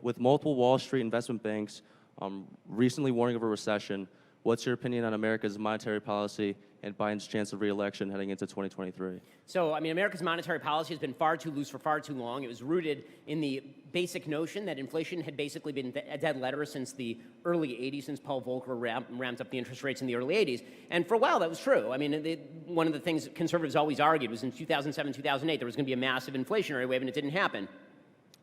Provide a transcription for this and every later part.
with multiple Wall Street investment banks recently warning of a recession, what's your opinion on America's monetary policy and Biden's chance of re-election heading into 2023? So, I mean, America's monetary policy has been far too loose for far too long. It was rooted in the basic notion that inflation had basically been a dead letter since the early 80s, since Paul Volcker ramped up the interest rates in the early 80s. And for a while, that was true. I mean, one of the things conservatives always argued was in 2007, 2008, there was going to be a massive inflationary wave, and it didn't happen.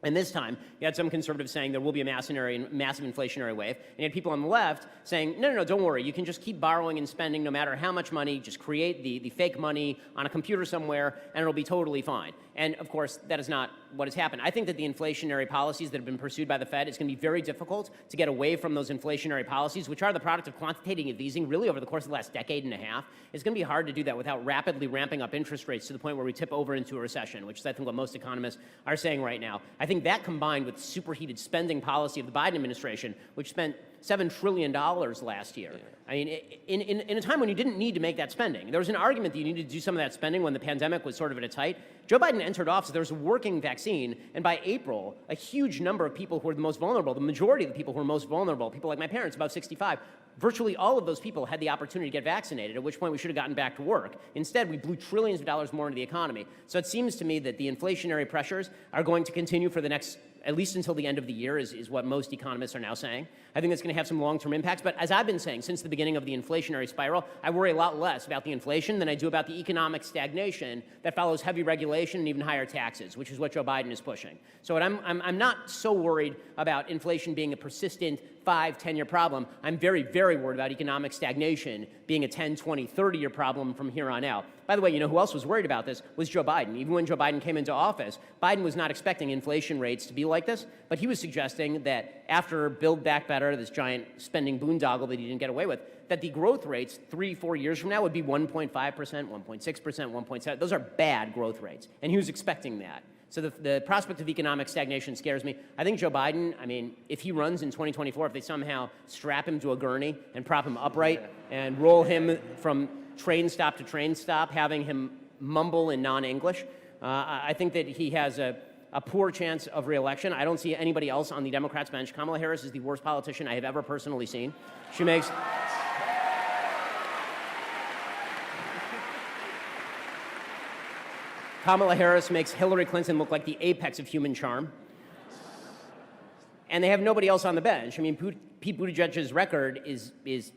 And this time, you had some conservatives saying there will be a massive inflationary wave, and you had people on the left saying, no, don't worry, you can just keep borrowing and spending no matter how much money, just create the fake money on a computer somewhere, and it'll be totally fine. And, of course, that is not what has happened. I think that the inflationary policies that have been pursued by the Fed, it's going to be very difficult to get away from those inflationary policies, which are the product of quantitative easing really over the course of the last decade and a half. It's going to be hard to do that without rapidly ramping up interest rates to the point where we tip over into a recession, which is, I think, what most economists are saying right now. I think that combined with the superheated spending policy of the Biden administration, which spent $7 trillion last year. Yeah. I mean, in a time when you didn't need to make that spending. There was an argument that you needed to do some of that spending when the pandemic was sort of at its height. Joe Biden entered office, there was a working vaccine, and by April, a huge number of people who were the most vulnerable, the majority of the people who were most vulnerable, people like my parents, about 65, virtually all of those people had the opportunity to get vaccinated, at which point we should have gotten back to work. Instead, we blew trillions of dollars more into the economy. So it seems to me that the inflationary pressures are going to continue for the next, at least until the end of the year, is what most economists are now saying. I think that's going to have some long-term impacts. But as I've been saying since the beginning of the inflationary spiral, I worry a lot less about the inflation than I do about the economic stagnation that follows heavy regulation and even higher taxes, which is what Joe Biden is pushing. So I'm not so worried about inflation being a persistent 5, 10-year problem. I'm very, very worried about economic stagnation being a 10, 20, 30-year problem from here on out. By the way, you know who else was worried about this was Joe Biden. Even when Joe Biden came into office, Biden was not expecting inflation rates to be like this, but he was suggesting that after Build Back Better, this giant spending boondoggle that he didn't get away with, that the growth rates 3, 4 years from now would be 1.5%, 1.6%, 1.7%. Those are bad growth rates, and he was expecting that. So the prospect of economic stagnation scares me. I think Joe Biden, I mean, if he runs in 2024, if they somehow strap him to a gurney and prop him upright and roll him from train stop to train stop, having him mumble in non-English, I think that he has a poor chance of re-election. I don't see anybody else on the Democrats' bench. Kamala Harris is the worst politician I have ever personally seen. She makes... Kamala Harris makes Hillary Clinton look like the apex of human charm. And they have nobody else on the bench. I mean, Pete Buttigieg's record is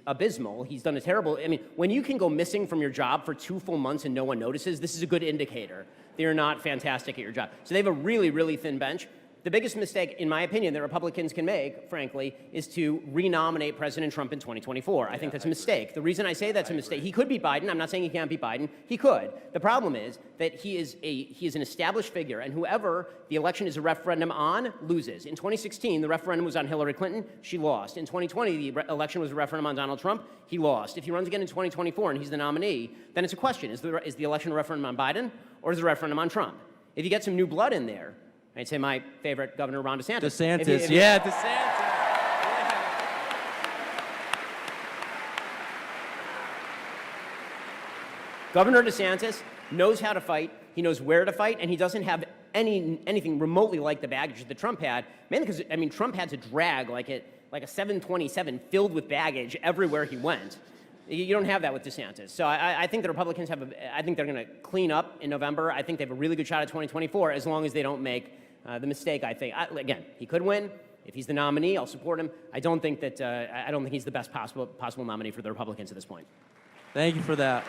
abysmal. He's done a terrible... I mean, when you can go missing from your job for 2 full months and no one notices, this is a good indicator that you're not fantastic at your job. So they have a really, really thin bench. The biggest mistake, in my opinion, that Republicans can make, frankly, is to renominate President Trump in 2024. I think that's a mistake. The reason I say that's a mistake, he could beat Biden. I'm not saying he can't beat Biden. He could. The problem is that he is an established figure, and whoever the election is a referendum on loses. In 2016, the referendum was on Hillary Clinton. She lost. In 2020, the election was a referendum on Donald Trump. He lost. If he runs again in 2024 and he's the nominee, then it's a question. Is the election a referendum on Biden, or is it a referendum on Trump? If you get some new blood in there, I'd say my favorite governor, Ron DeSantis. DeSantis. Governor DeSantis knows how to fight, he knows where to fight, and he doesn't have anything remotely like the baggage that Trump had, mainly because, I mean, Trump had to drag like a 727 filled with baggage everywhere he went. You don't have that with DeSantis. So I think the Republicans I think they're going to clean up in November. I think they have a really good shot at 2024 as long as they don't make the mistake, I think. Again, he could win. If he's the nominee, I'll support him. I don't think he's the best possible nominee for the Republicans at this point. Thank you for that.